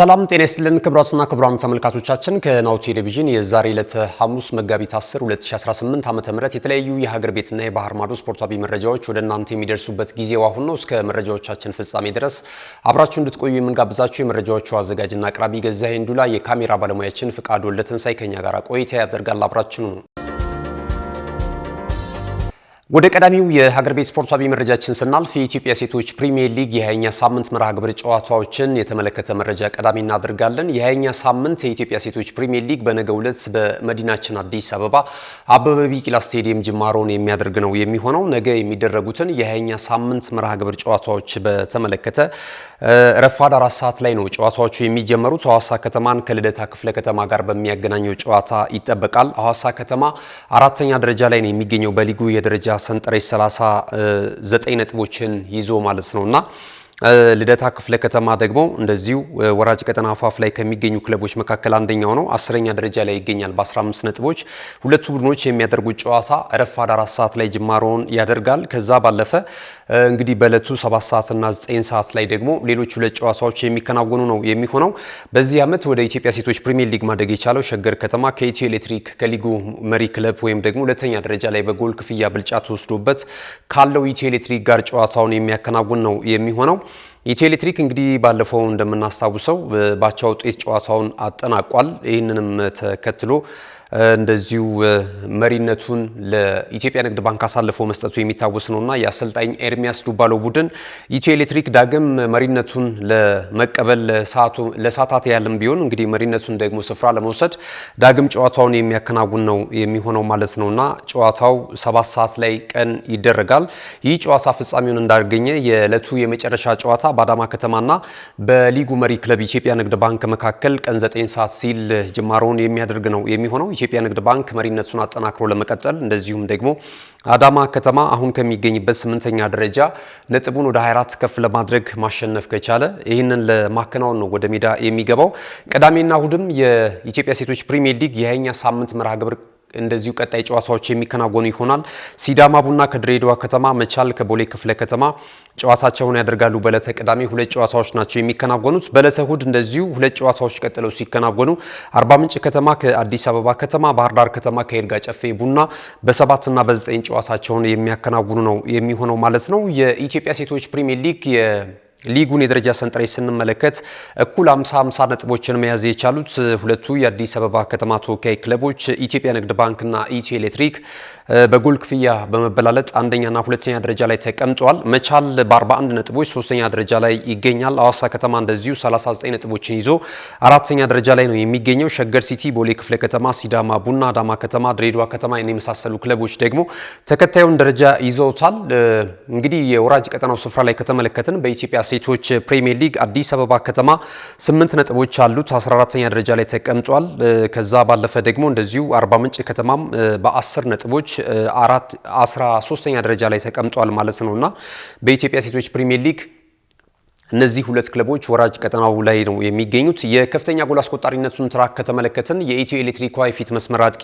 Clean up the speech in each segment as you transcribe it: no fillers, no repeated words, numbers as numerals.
ሰላም ጤና ይስጥልን ክቡራትና ክቡራን ተመልካቾቻችን ከናሁ ቴሌቪዥን የዛሬ ዕለት ሐሙስ መጋቢት 10 2018 ዓ.ም የተለያዩ የሀገር ቤትና የባህር ማዶ ስፖርታዊ መረጃዎች ወደ እናንተ የሚደርሱበት ጊዜው አሁን ነው። እስከ መረጃዎቻችን ፍጻሜ ድረስ አብራችሁ እንድትቆዩ የምንጋብዛችሁ የመረጃዎቹ አዘጋጅና አቅራቢ ገዛኸኝ እንዱላ፣ የካሜራ ባለሙያችን ፍቃዱ ወልደተንሳይ ከኛ ጋር ቆይታ ያደርጋል። አብራችሁ ነው። ወደ ቀዳሚው የሀገር ቤት ስፖርታዊ መረጃችን ስናልፍ የኢትዮጵያ ሴቶች ፕሪሚየር ሊግ የ20ኛ ሳምንት መርሃ ግብር ጨዋታዎችን የተመለከተ መረጃ ቀዳሚ እናደርጋለን። የ20ኛ ሳምንት የኢትዮጵያ ሴቶች ፕሪሚየር ሊግ በነገው ዕለት በመዲናችን አዲስ አበባ አበበ ቢቂላ ስቴዲየም ጅማሮን የሚያደርግ ነው የሚሆነው። ነገ የሚደረጉትን የ20ኛ ሳምንት መርሃ ግብር ጨዋታዎች በተመለከተ ረፋድ 4 ሰዓት ላይ ነው ጨዋታዎቹ የሚጀመሩት። ሐዋሳ ከተማን ከልደታ ክፍለ ከተማ ጋር በሚያገናኘው ጨዋታ ይጠበቃል። ሐዋሳ ከተማ አራተኛ ደረጃ ላይ ነው የሚገኘው በሊጉ የደረጃ ሰንጠረዥ 39 ነጥቦችን ይዞ ማለት ነውና ልደታ ክፍለ ከተማ ደግሞ እንደዚሁ ወራጅ ቀጠና አፋፍ ላይ ከሚገኙ ክለቦች መካከል አንደኛው ነው። 10ኛ ደረጃ ላይ ይገኛል በ15 ነጥቦች። ሁለቱ ቡድኖች የሚያደርጉት ጨዋታ ረፋድ 4 ሰዓት ላይ ጅማሮውን ያደርጋል። ከዛ ባለፈ እንግዲህ በእለቱ 7 ሰዓትና 9 ሰዓት ላይ ደግሞ ሌሎች ሁለት ጨዋታዎች የሚከናወኑ ነው የሚሆነው። በዚህ ዓመት ወደ ኢትዮጵያ ሴቶች ፕሪሚየር ሊግ ማደግ የቻለው ሸገር ከተማ ከኢትዮ ኤሌክትሪክ ከሊጉ መሪ ክለብ ወይም ደግሞ ሁለተኛ ደረጃ ላይ በጎል ክፍያ ብልጫ ተወስዶበት ካለው ኢትዮ ኤሌክትሪክ ጋር ጨዋታውን የሚያከናውን ነው የሚሆነው። ኢትዮ ኤሌክትሪክ እንግዲህ ባለፈው እንደምናስታውሰው ባቻ ውጤት ጨዋታውን አጠናቋል። ይህንንም ተከትሎ እንደዚሁ መሪነቱን ለኢትዮጵያ ንግድ ባንክ አሳልፎ መስጠቱ የሚታወስ ነውና የአሰልጣኝ ኤርሚያስ ዱባሎ ቡድን ኢትዮ ኤሌክትሪክ ዳግም መሪነቱን ለመቀበል ለሰዓታት ያለም ቢሆን እንግዲህ መሪነቱን ደግሞ ስፍራ ለመውሰድ ዳግም ጨዋታውን የሚያከናውን ነው የሚሆነው ማለት ነውና ጨዋታው 7 ሰዓት ላይ ቀን ይደረጋል። ይህ ጨዋታ ፍጻሜውን እንዳገኘ የዕለቱ የመጨረሻ ጨዋታ በአዳማ ከተማና በሊጉ መሪ ክለብ ኢትዮጵያ ንግድ ባንክ መካከል ቀን 9 ሰዓት ሲል ጅማሮውን የሚያደርግ ነው የሚሆነው። ኢትዮጵያ ንግድ ባንክ መሪነቱን አጠናክሮ ለመቀጠል እንደዚሁም ደግሞ አዳማ ከተማ አሁን ከሚገኝበት 8ኛ ደረጃ ነጥቡን ወደ 24 ከፍ ለማድረግ ማሸነፍ ከቻለ ይህንን ለማከናወን ነው ወደ ሜዳ የሚገባው። ቅዳሜና እሁድም የኢትዮጵያ ሴቶች ፕሪሚየር ሊግ የ20ኛ ሳምንት መርሃ ግብር እንደዚሁ ቀጣይ ጨዋታዎች የሚከናወኑ ይሆናል። ሲዳማ ቡና ከድሬዳዋ ከተማ፣ መቻል ከቦሌ ክፍለ ከተማ ጨዋታቸውን ያደርጋሉ። በዕለተ ቅዳሜ ሁለት ጨዋታዎች ናቸው የሚከናወኑት። በዕለተ እሁድ እንደዚሁ ሁለት ጨዋታዎች ቀጥለው ሲከናወኑ አርባ ምንጭ ከተማ ከአዲስ አበባ ከተማ፣ ባህር ዳር ከተማ ከይርጋ ጨፌ ቡና በ7 እና በ9 ጨዋታቸውን የሚያከናውኑ ነው የሚሆነው ማለት ነው። የኢትዮጵያ ሴቶች ፕሪሚየር ሊግ ሊጉን የደረጃ ሰንጠረዥ ስንመለከት እኩል 50 ነጥቦችን መያዝ የቻሉት ሁለቱ የአዲስ አበባ ከተማ ተወካይ ክለቦች ኢትዮጵያ ንግድ ባንክና ኢትዮ ኤሌክትሪክ በጎል ክፍያ በመበላለጥ አንደኛና ሁለተኛ ደረጃ ላይ ተቀምጠዋል። መቻል በ41 ነጥቦች 3ኛ ደረጃ ላይ ይገኛል። ሐዋሳ ከተማ እንደዚሁ 39 ነጥቦችን ይዞ 4ኛ ደረጃ ላይ ነው የሚገኘው። ሸገር ሲቲ፣ ቦሌ ክፍለ ከተማ፣ ሲዳማ ቡና፣ አዳማ ከተማ፣ ድሬዳዋ ከተማ የመሳሰሉ ክለቦች ደግሞ ተከታዩን ደረጃ ይዘውታል። እንግዲህ የወራጅ ቀጠናው ስፍራ ላይ ከተመለከትን በኢትዮጵያ ሴቶች ፕሪሚየር ሊግ አዲስ አበባ ከተማ 8 ነጥቦች አሉት 14ኛ ደረጃ ላይ ተቀምጧል። ከዛ ባለፈ ደግሞ እንደዚሁ አርባ ምንጭ ከተማም በ10 ነጥቦች 13ኛ ደረጃ ላይ ተቀምጧል ማለት ነውና በኢትዮጵያ ሴቶች ፕሪሚየር ሊግ እነዚህ ሁለት ክለቦች ወራጅ ቀጠናው ላይ ነው የሚገኙት። የከፍተኛ ጎል አስቆጣሪነቱን ትራክ ከተመለከትን የኢትዮ ኤሌክትሪክ የፊት መስመር አጥቂ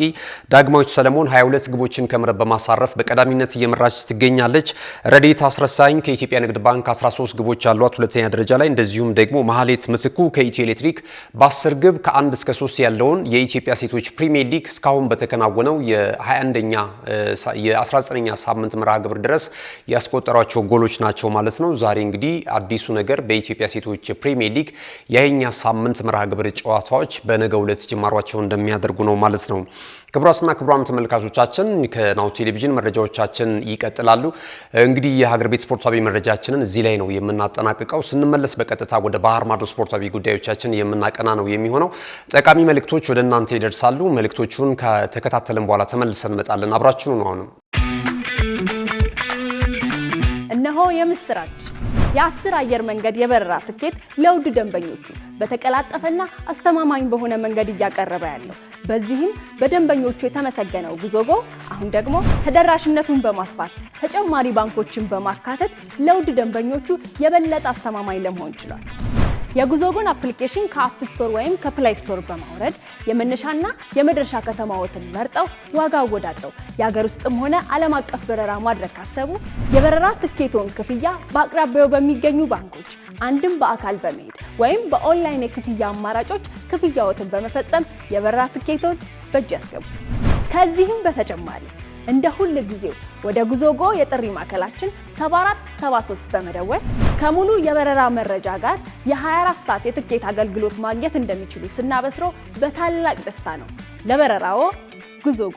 ዳግማዊት ሰለሞን 22 ግቦችን ከመረብ በማሳረፍ በቀዳሚነት እየመራች ትገኛለች። ረዴት አስረሳኝ ከኢትዮጵያ ንግድ ባንክ 13 ግቦች አሏት 2ኛ ደረጃ ላይ። እንደዚሁም ደግሞ መሐሌት ምትኩ ከኢትዮ ኤሌክትሪክ በ10 ግብ ከ1 እስከ 3 ያለውን የኢትዮጵያ ሴቶች ፕሪሚየር ሊግ እስካሁን በተከናወነው የ19ኛ ሳምንት መርሃ ግብር ድረስ ያስቆጠሯቸው ጎሎች ናቸው ማለት ነው። ዛሬ እንግዲህ አዲሱ ነገር በኢትዮጵያ ሴቶች ፕሪሚየር ሊግ የ20ኛ ሳምንት መርሃ ግብር ጨዋታዎች በነገው ዕለት ጅማሯቸውን እንደሚያደርጉ ነው ማለት ነው። ክቡራትና ክቡራን ተመልካቾቻችን ከናሁ ቴሌቪዥን መረጃዎቻችን ይቀጥላሉ። እንግዲህ የሀገር ቤት ስፖርታዊ መረጃችንን እዚህ ላይ ነው የምናጠናቅቀው። ስንመለስ በቀጥታ ወደ ባህር ማዶ ስፖርታዊ ጉዳዮቻችን የምናቀና ነው የሚሆነው። ጠቃሚ መልእክቶች ወደ እናንተ ይደርሳሉ። መልእክቶቹን ከተከታተልን በኋላ ተመልሰን እንመጣለን። አብራችሁን ነው። አሁንም እነሆ የምስራች የ10 አየር መንገድ የበረራ ትኬት ለውድ ደንበኞቹ በተቀላጠፈና አስተማማኝ በሆነ መንገድ እያቀረበ ያለው። በዚህም በደንበኞቹ የተመሰገነው ጉዞጎ አሁን ደግሞ ተደራሽነቱን በማስፋት ተጨማሪ ባንኮችን በማካተት ለውድ ደንበኞቹ የበለጠ አስተማማኝ ለመሆን ችሏል። የጉዞጎን አፕሊኬሽን ከአፕ ስቶር ወይም ከፕላይ ስቶር በማውረድ የመነሻና የመድረሻ ከተማዎትን መርጠው ዋጋ አወዳድረው የሀገር ውስጥም ሆነ ዓለም አቀፍ በረራ ማድረግ ካሰቡ የበረራ ትኬቶን ክፍያ በአቅራቢያው በሚገኙ ባንኮች አንድም በአካል በመሄድ ወይም በኦንላይን የክፍያ አማራጮች ክፍያዎትን በመፈጸም የበረራ ትኬቶን በእጅ ያስገቡ። ከዚህም በተጨማሪ እንደ ሁል ጊዜው ወደ ጉዞጎ የጥሪ ማዕከላችን 7473 በመደወል ከሙሉ የበረራ መረጃ ጋር የ24 ሰዓት የትኬት አገልግሎት ማግኘት እንደሚችሉ ስናበስሮ በታላቅ ደስታ ነው። ለበረራዎ ጉዞጎ።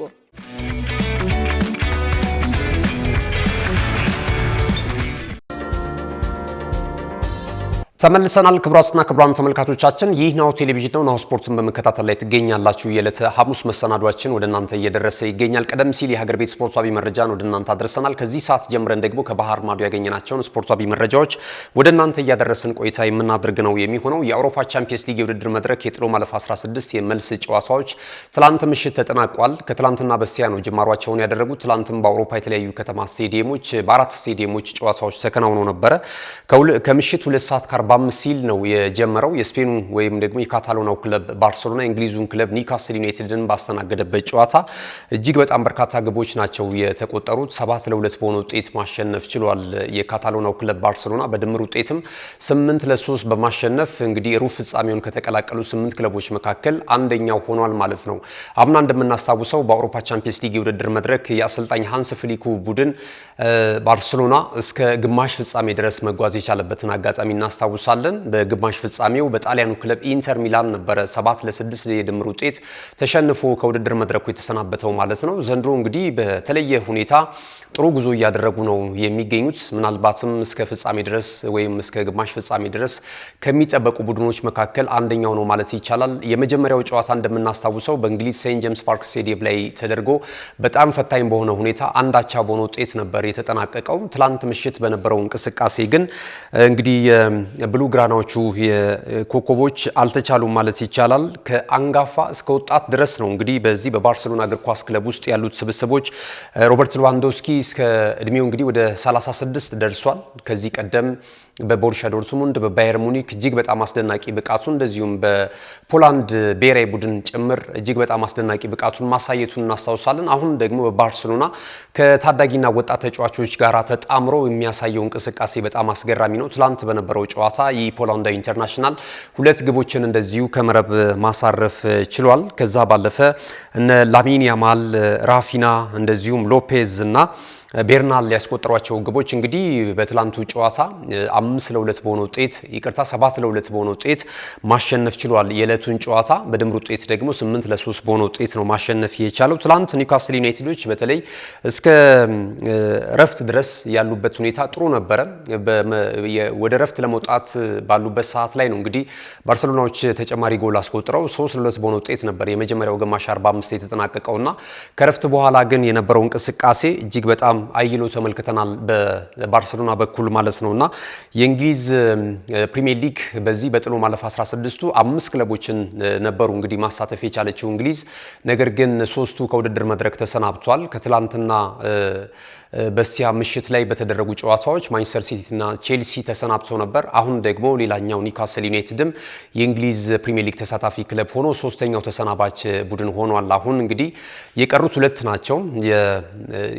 ተመልሰናል። ክቡራትና ክቡራን ተመልካቾቻችን ይህ ናሁ ቴሌቪዥን ነው። ናሁ ስፖርትን በመከታተል ላይ ትገኛላችሁ። የዕለተ ሐሙስ መሰናዷችን ወደ እናንተ እየደረሰ ይገኛል። ቀደም ሲል የሀገር ቤት ስፖርታዊ መረጃን ወደ እናንተ አድርሰናል። ከዚህ ሰዓት ጀምረን ደግሞ ከባህር ማዶ ያገኘናቸውን ስፖርታዊ መረጃዎች ወደ እናንተ እያደረስን ቆይታ የምናደርግ ነው የሚሆነው። የአውሮፓ ቻምፒየንስ ሊግ የውድድር መድረክ የጥሎ ማለፍ 16 የመልስ ጨዋታዎች ትላንት ምሽት ተጠናቋል። ከትላንትና በስቲያ ነው ጅማሯቸውን ያደረጉት። ትላንትም በአውሮፓ የተለያዩ ከተማ ስቴዲየሞች በአራት ስቴዲየሞች ጨዋታዎች ተከናውነው ነበረ። ከምሽት 2 ሰዓት 45 ሲል ነው የጀመረው። የስፔኑ ወይም ደግሞ የካታሎናው ክለብ ባርሴሎና የእንግሊዙን ክለብ ኒውካስል ዩናይትድን ባስተናገደበት ጨዋታ እጅግ በጣም በርካታ ግቦች ናቸው የተቆጠሩት። 7-2 በሆነ ውጤት ማሸነፍ ችሏል የካታሎናው ክለብ ባርሴሎና። በድምር ውጤትም 8-3 በማሸነፍ እንግዲህ ሩብ ፍጻሜውን ከተቀላቀሉ 8 ክለቦች መካከል አንደኛው ሆኗል ማለት ነው። አምና እንደምናስታውሰው በአውሮፓ ቻምፒየንስ ሊግ የውድድር መድረክ የአሰልጣኝ ሃንስ ፍሊኩ ቡድን ባርሴሎና እስከ ግማሽ ፍጻሜ ድረስ መጓዝ የቻለበትን አጋጣሚ እናስታውሳለን። በግማሽ ፍጻሜው በጣሊያኑ ክለብ ኢንተር ሚላን ነበረ 7-6 የድምር ውጤት ተሸንፎ ከውድድር መድረኩ የተሰናበተው ማለት ነው። ዘንድሮ እንግዲህ በተለየ ሁኔታ ጥሩ ጉዞ እያደረጉ ነው የሚገኙት። ምናልባትም እስከ ፍጻሜ ድረስ ወይም እስከ ግማሽ ፍጻሜ ድረስ ከሚጠበቁ ቡድኖች መካከል አንደኛው ነው ማለት ይቻላል። የመጀመሪያው ጨዋታ እንደምናስታውሰው በእንግሊዝ ሴንት ጄምስ ፓርክ ስቴዲየም ላይ ተደርጎ በጣም ፈታኝ በሆነ ሁኔታ አንድ አቻ በሆነ ውጤት ነበር የተጠናቀቀው። ትላንት ምሽት በነበረው እንቅስቃሴ ግን እንግዲህ ብሉ ግራናዎቹ የኮከቦች አልተቻሉም ማለት ይቻላል። ከአንጋፋ እስከ ወጣት ድረስ ነው እንግዲህ በዚህ በባርሴሎና እግር ኳስ ክለብ ውስጥ ያሉት ስብስቦች ሮበርት ሌዋንዶውስኪ እስከ እድሜው እንግዲህ ወደ 36 ደርሷል። ከዚህ ቀደም በቦሩሲያ ዶርትሙንድ በባየር ሙኒክ እጅግ በጣም አስደናቂ ብቃቱን እንደዚሁም በፖላንድ ብሔራዊ ቡድን ጭምር እጅግ በጣም አስደናቂ ብቃቱን ማሳየቱን እናስታውሳለን። አሁን ደግሞ በባርሴሎና ከታዳጊና ወጣት ተጫዋቾች ጋር ተጣምሮ የሚያሳየው እንቅስቃሴ በጣም አስገራሚ ነው። ትላንት በነበረው ጨዋታ የፖላንዳዊ ኢንተርናሽናል 2 ግቦችን እንደዚሁ ከመረብ ማሳረፍ ችሏል። ከዛ ባለፈ እነ ላሚን ያማል፣ ራፊና እንደዚሁም ሎፔዝ እና ቤርናል ያስቆጠሯቸው ግቦች እንግዲህ በትላንቱ ጨዋታ 5-2 በሆነ ውጤት 7-2 በሆነ ውጤት ማሸነፍ ችሏል የዕለቱን ጨዋታ። በድምር ውጤት ደግሞ 8-3 በሆነ ውጤት ነው ማሸነፍ የቻለው። ትላንት ኒውካስል ዩናይትዶች በተለይ እስከ ረፍት ድረስ ያሉበት ሁኔታ ጥሩ ነበረ። ወደ ረፍት ለመውጣት ባሉበት ሰዓት ላይ ነው እንግዲህ ባርሴሎናዎች ተጨማሪ ጎል አስቆጥረው 3-2 በሆነ ውጤት ነበር የመጀመሪያው ግማሽ 45 የተጠናቀቀውና ከረፍት በኋላ ግን የነበረው እንቅስቃሴ እጅግ በጣም አይሎ ተመልክተናል በባርሴሎና በኩል ማለት ነውና የእንግሊዝ ፕሪሚየር ሊግ በዚህ በጥሎ ማለፍ 16ቱ 5 ክለቦችን ነበሩ እንግዲህ ማሳተፍ የቻለችው እንግሊዝ። ነገር ግን 3ቱ ከውድድር መድረክ ተሰናብቷል። ከትላንትና በስቲያ ምሽት ላይ በተደረጉ ጨዋታዎች ማንቸስተር ሲቲ እና ቼልሲ ተሰናብተው ነበር። አሁን ደግሞ ሌላኛው ኒውካስል ዩናይትድም የእንግሊዝ ፕሪሚየር ሊግ ተሳታፊ ክለብ ሆኖ 3ኛው ተሰናባች ቡድን ሆኗል። አሁን እንግዲህ የቀሩት 2 ናቸው።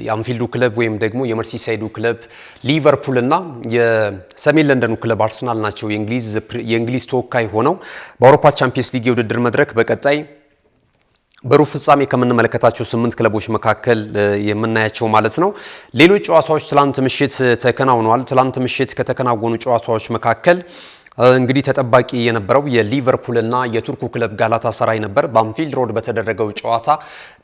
የአንፊልዱ ክለብ ወይም ደግሞ የመርሲሳይዱ ክለብ ሊቨርፑል እና የሰሜን ለንደኑ ክለብ አርሰናል ናቸው የእንግሊዝ ተወካይ ሆነው በአውሮፓ ቻምፒየንስ ሊግ የውድድር መድረክ በቀጣይ በሩብ ፍጻሜ ከምንመለከታቸው 8 ክለቦች መካከል የምናያቸው ማለት ነው። ሌሎች ጨዋታዎች ትላንት ምሽት ተከናውነዋል። ትላንት ምሽት ከተከናወኑ ጨዋታዎች መካከል እንግዲህ ተጠባቂ የነበረው የሊቨርፑል እና የቱርኩ ክለብ ጋላታ ሰራይ ነበር። በአንፊልድ ሮድ በተደረገው ጨዋታ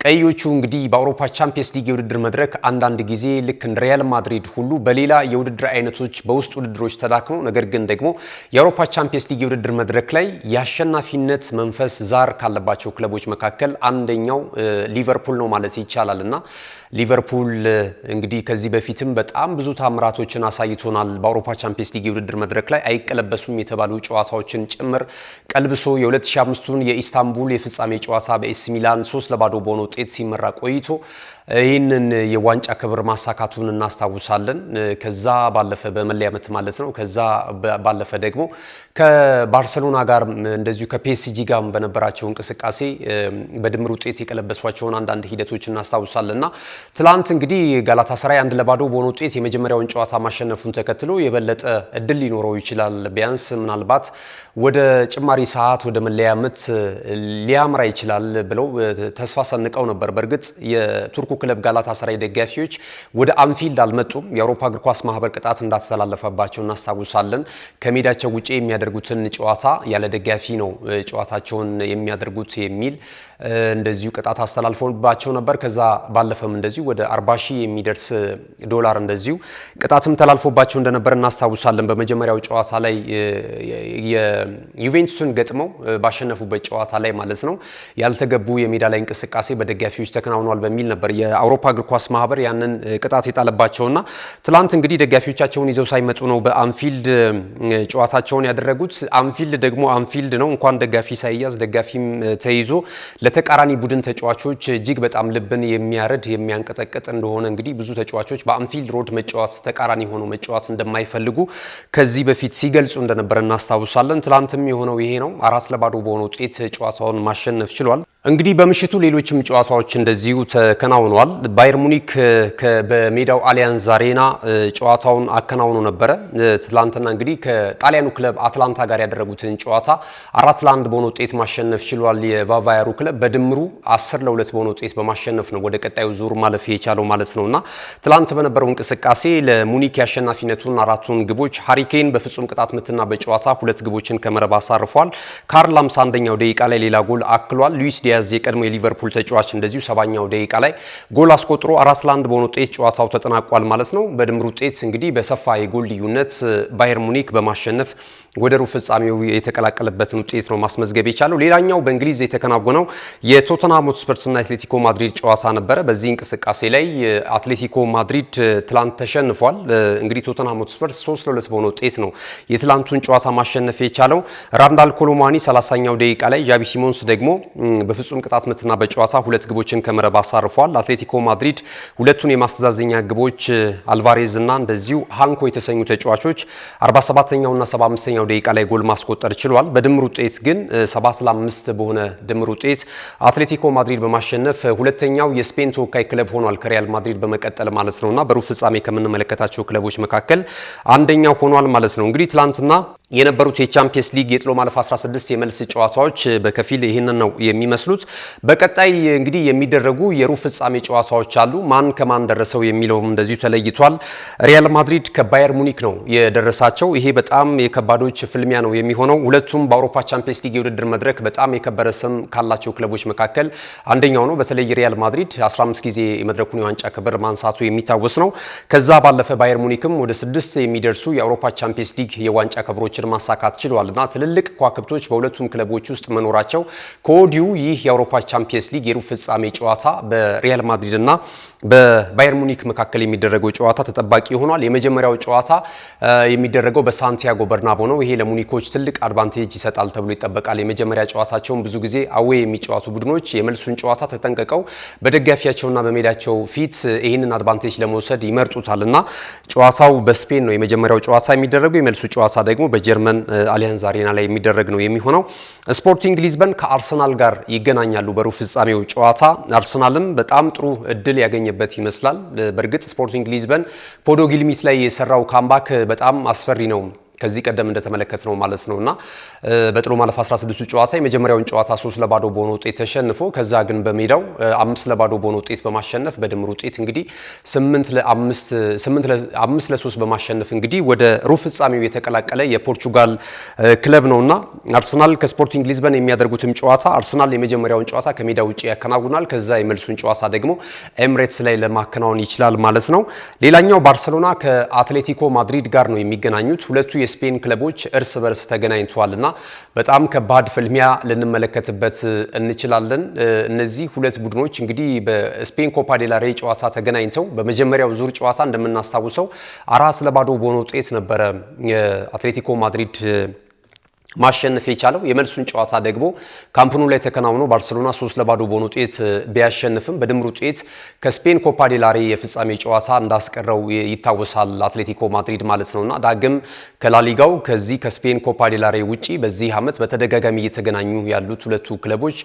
ቀዮቹ እንግዲህ በአውሮፓ ቻምፒየንስ ሊግ የውድድር መድረክ አንዳንድ ጊዜ ልክ እንደ ሪያል ማድሪድ ሁሉ በሌላ የውድድር አይነቶች በውስጥ ውድድሮች ተዳክመው ነገር ግን ደግሞ የአውሮፓ ቻምፒየንስ ሊግ የውድድር መድረክ ላይ የአሸናፊነት መንፈስ ዛር ካለባቸው ክለቦች መካከል አንደኛው ሊቨርፑል ነው ማለት ይቻላል እና ሊቨርፑል እንግዲህ ከዚህ በፊትም በጣም ብዙ ታምራቶችን አሳይቶናል። በአውሮፓ ቻምፒየንስ ሊግ የውድድር መድረክ ላይ አይቀለበሱም የተባሉ ጨዋታዎችን ጭምር ቀልብሶ የ2005ቱን የኢስታንቡል የፍጻሜ ጨዋታ በኤሲ ሚላን 3-0 በሆነ ውጤት ሲመራ ቆይቶ ይህንን የዋንጫ ክብር ማሳካቱን እናስታውሳለን። ከዛ ባለፈ በመለያ ምት ማለት ነው። ከዛ ባለፈ ደግሞ ከባርሰሎና ጋር እንደዚሁ ከፒኤስጂ ጋር በነበራቸው እንቅስቃሴ በድምር ውጤት የቀለበሷቸውን አንዳንድ ሂደቶች እናስታውሳለንና ትላንት እንግዲህ ጋላታሳራይ 1-0 በሆነ ውጤት የመጀመሪያውን ጨዋታ ማሸነፉን ተከትሎ የበለጠ እድል ሊኖረው ይችላል። ቢያንስ ምናልባት ወደ ጭማሪ ሰዓት ወደ መለያ ምት ሊያምራ ይችላል ብለው ተስፋ ሰንቀው ነበር። በእርግጥ የቱርኩ ክለብ ጋላታሳራይ ደጋፊዎች ወደ አንፊልድ አልመጡም። የአውሮፓ እግር ኳስ ማህበር ቅጣት እንዳስተላለፈባቸው እናስታውሳለን። ከሜዳቸው ውጪ የሚያደርጉትን ጨዋታ ያለ ደጋፊ ነው ጨዋታቸውን የሚያደርጉት የሚል እንደዚሁ ቅጣት አስተላልፎባቸው ነበር። ከዛ ባለፈም እንደዚሁ ወደ 40,000 የሚደርስ ዶላር እንደዚሁ ቅጣትም ተላልፎባቸው እንደነበር እናስታውሳለን። በመጀመሪያው ጨዋታ ላይ የዩቬንቱስን ገጥመው ባሸነፉበት ጨዋታ ላይ ማለት ነው ያልተገቡ የሜዳ ላይ እንቅስቃሴ በደጋፊዎች ተከናውኗል በሚል ነበር የአውሮፓ እግር ኳስ ማህበር ያንን ቅጣት የጣለባቸውና ትላንት እንግዲህ ደጋፊዎቻቸውን ይዘው ሳይመጡ ነው በአንፊልድ ጨዋታቸውን ያደረጉት። አንፊልድ ደግሞ አንፊልድ ነው። እንኳን ደጋፊ ሳይያዝ ደጋፊም ተይዞ ለተቃራኒ ቡድን ተጫዋቾች እጅግ በጣም ልብን የሚያረድ የሚያንቀጠቅጥ እንደሆነ እንግዲህ ብዙ ተጫዋቾች በአንፊልድ ሮድ መጫወት ተቃራኒ ሆኖ መጫወት እንደማይፈልጉ ከዚህ በፊት ሲገልጹ እንደነበረ እናስታውሳለን። ትላንትም የሆነው ይሄ ነው። 4-0 በሆነ ውጤት ጨዋታውን ማሸነፍ ችሏል። እንግዲህ በምሽቱ ሌሎችም ጨዋታዎች እንደዚሁ ተከናውነዋል። ባየር ሙኒክ በሜዳው አሊያንዝ አሬና ጨዋታውን አከናውኖ ነበረ። ትላንትና እንግዲህ ከጣሊያኑ ክለብ አትላንታ ጋር ያደረጉትን ጨዋታ 4-1 በሆነ ውጤት ማሸነፍ ችሏል። የባቫያሩ ክለብ በድምሩ 10-2 በሆነ ውጤት በማሸነፍ ነው ወደ ቀጣዩ ዙር ማለፍ የቻለው ማለት ነውና ትላንት በነበረው እንቅስቃሴ ለሙኒክ ያሸናፊነቱን 4ቱን ግቦች ሃሪኬን በፍጹም ቅጣት ምትና በጨዋታ 2 ግቦችን ከመረብ አሳርፏል። ካርል 51ኛው ደቂቃ ላይ ሌላ ጎል አክሏል። ሉዊስ ዲያዝ የቀድሞ የሊቨርፑል ተጫዋች እንደዚሁ 70ኛው ደቂቃ ላይ ጎል አስቆጥሮ 4-1 በሆነ ውጤት ጨዋታው ተጠናቋል ማለት ነው። በድምር ውጤት እንግዲህ በሰፋ የጎል ልዩነት ባየር ሙኒክ በማሸነፍ ወደ ሩብ ፍጻሜው የተቀላቀለበትን ውጤት ነው ማስመዝገብ የቻለው። ሌላኛው በእንግሊዝ የተከናወነው የቶተንሃም ሆትስፐርስና አትሌቲኮ ማድሪድ ጨዋታ ነበረ። በዚህ እንቅስቃሴ ላይ አትሌቲኮ ማድሪድ ትላንት ተሸንፏል። እንግዲህ ቶተንሃም ሆትስፐርስ 3-2 በሆነ ውጤት ነው የትላንቱን ጨዋታ ማሸነፍ የቻለው። ራንዳል ኮሎማኒ 30ኛው ደቂቃ ላይ፣ ጃቢ ሲሞንስ ደግሞ በፍጹም ቅጣት ምትና በጨዋታ 2 ግቦችን ከመረብ አሳርፏል። አትሌቲኮ ማድሪድ ሁለቱን የማስተዛዘኛ ግቦች አልቫሬዝ እና እንደዚሁ ሃንኮ የተሰኙ ተጫዋቾች 47ኛውና 75ኛው ደቂቃ ላይ ጎል ማስቆጠር ችሏል። በድምር ውጤት ግን 7-5 በሆነ ድምር ውጤት አትሌቲኮ ማድሪድ በማሸነፍ ሁለተኛው የስፔን ተወካይ ክለብ ሆኗል ከሪያል ማድሪድ በመቀጠል ማለት ነውና በሩብ ፍጻሜ ከምንመለከታቸው ክለቦች መካከል አንደኛው ሆኗል ማለት ነው። እንግዲህ ትላንትና የነበሩት የቻምፒየንስ ሊግ የጥሎ ማለፍ 16 የመልስ ጨዋታዎች በከፊል ይህንን ነው የሚመስሉት። በቀጣይ እንግዲህ የሚደረጉ የሩብ ፍጻሜ ጨዋታዎች አሉ። ማን ከማን ደረሰው የሚለውም እንደዚሁ ተለይቷል። ሪያል ማድሪድ ከባየር ሙኒክ ነው የደረሳቸው። ይሄ በጣም የከባዶች ፍልሚያ ነው የሚሆነው። ሁለቱም በአውሮፓ ቻምፒየንስ ሊግ የውድድር መድረክ በጣም የከበረ ስም ካላቸው ክለቦች መካከል አንደኛው ነው። በተለይ ሪያል ማድሪድ 15 ጊዜ የመድረኩን የዋንጫ ክብር ማንሳቱ የሚታወስ ነው። ከዛ ባለፈ ባየር ሙኒክም ወደ 6 የሚደርሱ የአውሮፓ ቻምፒየንስ ሊግ የዋንጫ ክብሮች ማሳካት ችሏልና ትልልቅ ኳክብቶች በሁለቱም ክለቦች ውስጥ መኖራቸው ከወዲሁ ይህ የአውሮፓ ቻምፒየንስ ሊግ የሩብ ፍጻሜ ጨዋታ በሪያል ማድሪድ እና በባየር ሙኒክ መካከል የሚደረገው ጨዋታ ተጠባቂ ሆኗል። የመጀመሪያው ጨዋታ የሚደረገው በሳንቲያጎ በርናቦ ነው። ይሄ ለሙኒኮች ትልቅ አድቫንቴጅ ይሰጣል ተብሎ ይጠበቃል። የመጀመሪያ ጨዋታቸውን ብዙ ጊዜ አዌ የሚጫወቱ ቡድኖች የመልሱን ጨዋታ ተጠንቀቀው በደጋፊያቸውና በሜዳቸው ፊት ይህንን አድቫንቴጅ ለመውሰድ ይመርጡታልና ጨዋታው በስፔን ነው የመጀመሪያው ጨዋታ የሚደረገው። የመልሱ ጨዋታ ደግሞ በጀርመን አሊያንዝ አሬና ላይ የሚደረግ ነው የሚሆነው። ስፖርቲንግ ሊዝበን ከአርሰናል ጋር ይገናኛሉ በሩብ ፍጻሜው ጨዋታ። አርሰናልም በጣም ጥሩ እድል ያገኘበት ይመስላል። በእርግጥ ስፖርቲንግ ሊዝበን ፖዶ ጊልሚት ላይ የሰራው ካምባክ በጣም አስፈሪ ነው። ከዚህ ቀደም እንደተመለከትነው ማለት ነውና በጥሎ ማለፍ 16ቱ ጨዋታ የመጀመሪያውን ጨዋታ 3-0 በሆነ ውጤት ተሸንፎ ከዛ ግን በሜዳው 5-0 በሆነ ውጤት በማሸነፍ በድምር ውጤት እንግዲህ 8-3 በማሸነፍ እንግዲህ ወደ ሩብ ፍጻሜው የተቀላቀለ የፖርቹጋል ክለብ ነውና አርሰናል ከስፖርቲንግ ሊዝበን የሚያደርጉትም ጨዋታ አርሰናል የመጀመሪያውን ጨዋታ ከሜዳ ውጪ ያከናውናል። ከዛ የመልሱን ጨዋታ ደግሞ ኤምሬትስ ላይ ለማከናወን ይችላል ማለት ነው። ሌላኛው ባርሴሎና ከአትሌቲኮ ማድሪድ ጋር ነው የሚገናኙት። ሁለቱ የስፔን ክለቦች እርስ በርስ ተገናኝተዋልና በጣም ከባድ ፍልሚያ ልንመለከትበት እንችላለን። እነዚህ ሁለት ቡድኖች እንግዲህ በስፔን ኮፓ ዴላ ሬይ ጨዋታ ተገናኝተው በመጀመሪያው ዙር ጨዋታ እንደምናስታውሰው 4-0 በሆነ ውጤት ነበረ አትሌቲኮ ማድሪድ ማሸነፍ የቻለው። የመልሱን ጨዋታ ደግሞ ካምፕኑ ላይ ተከናውኖ ባርሴሎና 3-0 በሆነ ውጤት ቢያሸንፍም በድምሩ ውጤት ከስፔን ኮፓ ዴል ሬይ የፍጻሜ ጨዋታ እንዳስቀረው ይታወሳል። አትሌቲኮ ማድሪድ ማለት ነውና ዳግም ከላሊጋው ከዚህ ከስፔን ኮፓ ዴል ሬይ ውጪ በዚህ ዓመት በተደጋጋሚ እየተገናኙ ያሉት ሁለቱ ክለቦች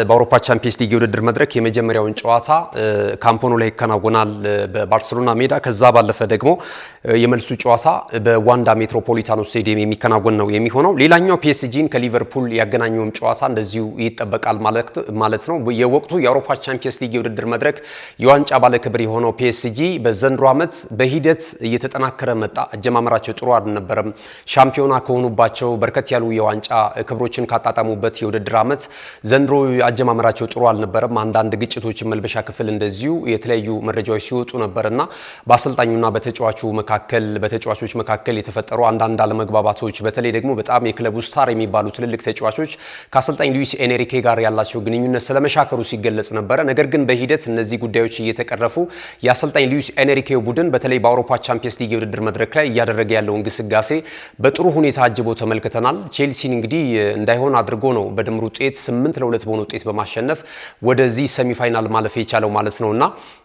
በአውሮፓ ቻምፒየንስ ሊግ የውድድር መድረክ የመጀመሪያውን ጨዋታ ካምፕኑ ላይ ይከናወናል በባርሴሎና ሜዳ። ከዛ ባለፈ ደግሞ የመልሱ ጨዋታ በዋንዳ ሜትሮፖሊታኖ ስቴዲየም የሚከናወን ነው የሚሆነው። ሌላኛው ፒኤስጂን ከሊቨርፑል ያገናኘውም ጨዋታ እንደዚሁ ይጠበቃል ማለት ነው። የወቅቱ የአውሮፓ ቻምፒየንስ ሊግ የውድድር መድረክ የዋንጫ ባለክብር የሆነው ፒኤስጂ በዘንድሮ ዓመት በሂደት እየተጠናከረ መጣ። አጀማመራቸው ጥሩ አልነበረም። ሻምፒዮና ከሆኑባቸው በርከት ያሉ የዋንጫ ክብሮችን ካጣጣሙበት የውድድር ዓመት ዘንድሮ አጀማመራቸው ጥሩ አልነበረም። አንዳንድ ግጭቶችን መልበሻ ክፍል እንደዚሁ የተለያዩ መረጃዎች ሲወጡ ነበርና በአሰልጣኙና በተጫዋቾች መካከል የተፈጠሩ አንዳንድ አለመግባባቶች በተለይ ደግሞ በጣም የክለቡ ስታር የሚባሉ ትልልቅ ተጫዋቾች ከአሰልጣኝ ሉዊስ ኤንሪኬ ጋር ያላቸው ግንኙነት ስለመሻከሩ ሲገለጽ ነበረ። ነገር ግን በሂደት እነዚህ ጉዳዮች እየተቀረፉ የአሰልጣኝ ሉዊስ ኤንሪኬ ቡድን በተለይ በአውሮፓ ቻምፒየንስ ሊግ የውድድር መድረክ ላይ እያደረገ ያለው እንቅስቃሴ በጥሩ ሁኔታ አጅቦ ተመልክተናል። ቼልሲን እንግዲህ እንዳይሆን አድርጎ ነው በድምሩ ውጤት 8-2 በሆነ ውጤት በማሸነፍ ወደዚህ ሴሚፋይናል ማለፍ የቻለው ማለት ነውና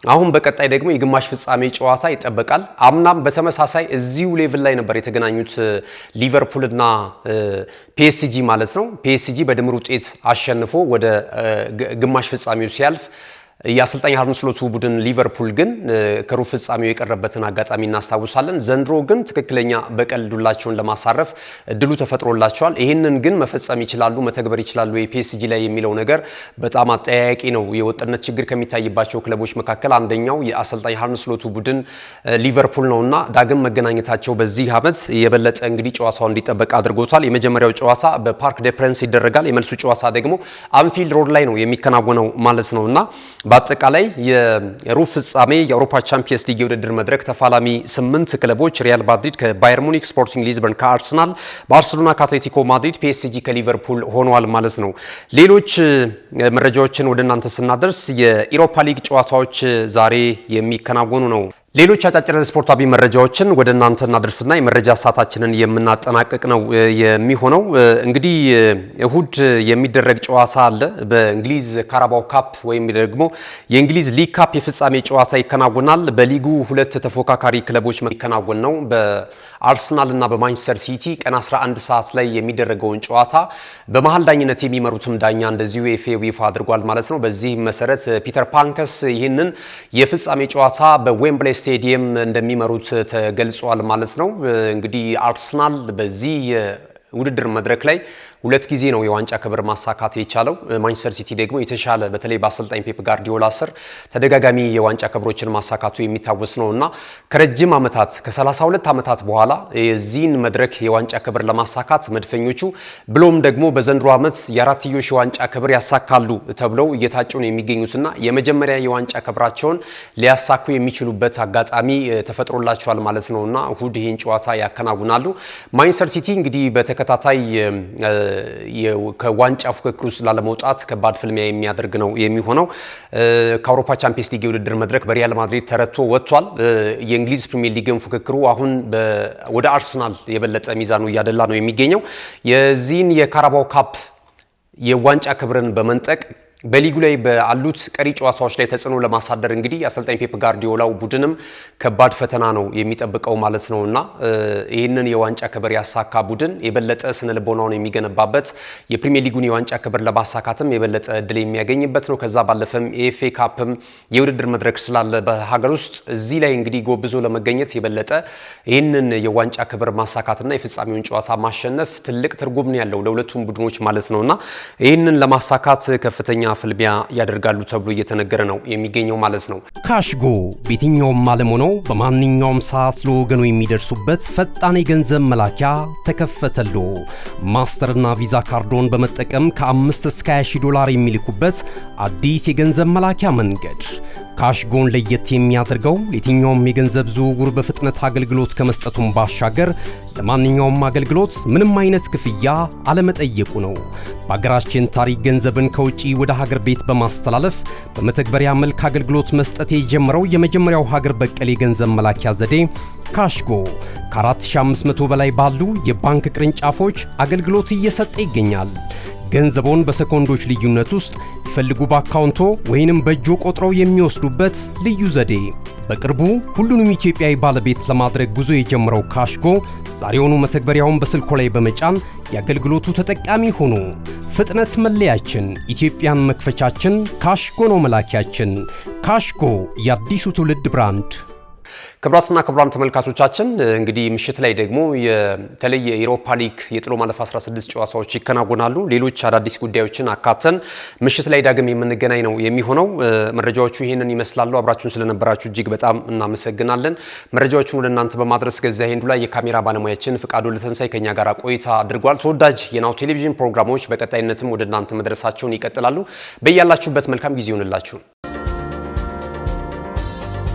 አሁን በቀጣይ ደግሞ የግማሽ ፍጻሜ ጨዋታ ይጠበቃል። አምናም በተመሳሳይ እዚሁ ሌቭል ላይ ነበር የተገናኙት ሊቨርፑልና ፒኤስጂ ማለት ነው። ፒኤስጂ በድምር ውጤት አሸንፎ ወደ ግማሽ ፍጻሜው ሲያልፍ የአሰልጣኝ አርነ ስሎት ቡድን ሊቨርፑል ግን ከሩብ ፍጻሜው የቀረበትን አጋጣሚ እናስታውሳለን። ዘንድሮ ግን ትክክለኛ በቀል ዱላቸውን ለማሳረፍ እድሉ ተፈጥሮላቸዋል። ይህንን ግን መፈጸም ይችላሉ፣ መተግበር ይችላሉ የፒኤስጂ ላይ የሚለው ነገር በጣም አጠያያቂ ነው። የወጥነት ችግር ከሚታይባቸው ክለቦች መካከል አንደኛው የአሰልጣኝ አርነ ስሎት ቡድን ሊቨርፑል ነውና ዳግም መገናኘታቸው በዚህ ዓመት የበለጠ እንግዲህ ጨዋታው እንዲጠበቅ አድርጎታል። የመጀመሪያው ጨዋታ በፓርክ ደ ፕረንስ ይደረጋል። የመልሱ ጨዋታ ደግሞ አንፊልድ ሮድ ላይ ነው የሚከናወነው ማለት ነውና በአጠቃላይ የሩብ ፍጻሜ የአውሮፓ ቻምፒየንስ ሊግ የውድድር መድረክ ተፋላሚ 8 ክለቦች ሪያል ማድሪድ ከባየር ሙኒክ፣ ስፖርቲንግ ሊዝበን ከአርሰናል፣ ባርሴሎና ከአትሌቲኮ ማድሪድ፣ ፒኤስጂ ከሊቨርፑል ሆነዋል ማለት ነው። ሌሎች መረጃዎችን ወደ እናንተ ስናደርስ የኢሮፓ ሊግ ጨዋታዎች ዛሬ የሚከናወኑ ነው። ሌሎች አጫጭር ስፖርታዊ መረጃዎችን ወደ እናንተ እናደርስና የመረጃ ሰዓታችንን የምናጠናቀቅ ነው የሚሆነው። እንግዲህ እሁድ የሚደረግ ጨዋታ አለ። በእንግሊዝ ካራባው ካፕ ወይም ደግሞ የእንግሊዝ ሊግ ካፕ የፍጻሜ ጨዋታ ይከናወናል። በሊጉ ሁለት ተፎካካሪ ክለቦች የሚከናወን ነው። በአርሰናል እና በማንቸስተር ሲቲ ቀን 11 ሰዓት ላይ የሚደረገውን ጨዋታ በመሀል ዳኝነት የሚመሩትም ዳኛ እንደዚሁ ኤፍኤ ይፋ አድርጓል ማለት ነው። በዚህ መሰረት ፒተር ፓንከስ ይህንን የፍጻሜ ጨዋታ በዌምብሌይ ስቴዲየም እንደሚመሩት ተገልጿል ማለት ነው። እንግዲህ አርሰናል በዚህ ውድድር መድረክ ላይ ሁለት ጊዜ ነው የዋንጫ ክብር ማሳካት የቻለው። ማንቸስተር ሲቲ ደግሞ የተሻለ በተለይ በአሰልጣኝ ፔፕ ጋርዲዮላ ስር ተደጋጋሚ የዋንጫ ክብሮችን ማሳካቱ የሚታወስ ነውና ከረጅም ዓመታት ከ32 ዓመታት በኋላ የዚህን መድረክ የዋንጫ ክብር ለማሳካት መድፈኞቹ ብሎም ደግሞ በዘንድሮ ዓመት የአራትዮሽ የዋንጫ ክብር ያሳካሉ ተብለው እየታጩ ነው የሚገኙትና የመጀመሪያ የዋንጫ ክብራቸውን ሊያሳኩ የሚችሉበት አጋጣሚ ተፈጥሮላቸዋል ማለት ነውና እሁድ ይህን ጨዋታ ያከናውናሉ። ማንቸስተር ሲቲ እንግዲህ በተከታታይ ከዋንጫ ፉክክር ውስጥ ላለመውጣት ከባድ ፍልሚያ የሚያደርግ ነው የሚሆነው። ከአውሮፓ ቻምፒየንስ ሊግ የውድድር መድረክ በሪያል ማድሪድ ተረቶ ወጥቷል። የእንግሊዝ ፕሪሚየር ሊግን ፉክክሩ አሁን ወደ አርሰናል የበለጠ ሚዛኑ እያደላ ነው የሚገኘው። የዚህን የካራባው ካፕ የዋንጫ ክብርን በመንጠቅ በሊጉ ላይ ባሉት ቀሪ ጨዋታዎች ላይ ተጽዕኖ ለማሳደር እንግዲህ አሰልጣኝ ፔፕ ጋርዲዮላው ቡድንም ከባድ ፈተና ነው የሚጠብቀው ማለት ነውና ይህንን የዋንጫ ክብር ያሳካ ቡድን የበለጠ ስነ ልቦናውን የሚገነባበት የፕሪሚየር ሊጉን የዋንጫ ክብር ለማሳካትም የበለጠ እድል የሚያገኝበት ነው። ከዛ ባለፈም የኤፍኤ ካፕም የውድድር መድረክ ስላለ በሀገር ውስጥ እዚህ ላይ እንግዲህ ጎብዞ ለመገኘት የበለጠ ይህንን የዋንጫ ክብር ማሳካትና የፍጻሜውን ጨዋታ ማሸነፍ ትልቅ ትርጉም ነው ያለው ለሁለቱም ቡድኖች ማለት ነውና ይህንን ለማሳካት ከፍተኛ ፍልሚያ ያደርጋሉ ተብሎ እየተነገረ ነው የሚገኘው ማለት ነው። ካሽጎ በየትኛውም ዓለም ሆነው በማንኛውም ሰዓት ለወገኑ የሚደርሱበት ፈጣን የገንዘብ መላኪያ ተከፈተሉ። ማስተርና ቪዛ ካርዶን በመጠቀም ከ5 እስከ $20 የሚልኩበት አዲስ የገንዘብ መላኪያ መንገድ። ካሽጎን ለየት የሚያደርገው የትኛውም የገንዘብ ዝውውር በፍጥነት አገልግሎት ከመስጠቱም ባሻገር ለማንኛውም አገልግሎት ምንም አይነት ክፍያ አለመጠየቁ ነው። በሀገራችን ታሪክ ገንዘብን ከውጪ ወደ ሀገር ቤት በማስተላለፍ በመተግበሪያ መልክ አገልግሎት መስጠት የጀመረው የመጀመሪያው ሀገር በቀል የገንዘብ መላኪያ ዘዴ ካሽጎ ከ4500 በላይ ባሉ የባንክ ቅርንጫፎች አገልግሎት እየሰጠ ይገኛል። ገንዘቦን በሰኮንዶች ልዩነት ውስጥ ይፈልጉ በአካውንቶ ወይንም በእጆ ቆጥረው የሚወስዱበት ልዩ ዘዴ። በቅርቡ ሁሉንም ኢትዮጵያዊ ባለቤት ለማድረግ ጉዞ የጀመረው ካሽጎ ዛሬውኑ መተግበሪያውን በስልኮ ላይ በመጫን የአገልግሎቱ ተጠቃሚ ሆኑ። ፍጥነት መለያችን፣ ኢትዮጵያን መክፈቻችን፣ ካሽጎ ነው መላኪያችን። ካሽጎ የአዲሱ ትውልድ ብራንድ። ክቡራትና ክቡራን ተመልካቾቻችን እንግዲህ ምሽት ላይ ደግሞ የተለየ የአውሮፓ ሊግ የጥሎ ማለፍ 16 ጨዋታዎች ይከናወናሉ። ሌሎች አዳዲስ ጉዳዮችን አካተን ምሽት ላይ ዳግም የምንገናኝ ነው የሚሆነው። መረጃዎቹ ይሄንን ይመስላሉ። አብራችሁን ስለነበራችሁ እጅግ በጣም እናመሰግናለን። መረጃዎቹን ወደ እናንተ በማድረስ ገዛ ሄንዱ ላይ የካሜራ ባለሙያችን ፍቃዱ ለተንሳይ ከኛ ጋር ቆይታ አድርጓል። ተወዳጅ የናሁ ቴሌቪዥን ፕሮግራሞች በቀጣይነትም ወደ እናንተ መድረሳቸውን ይቀጥላሉ። በያላችሁበት መልካም ጊዜ ይሁንላችሁ።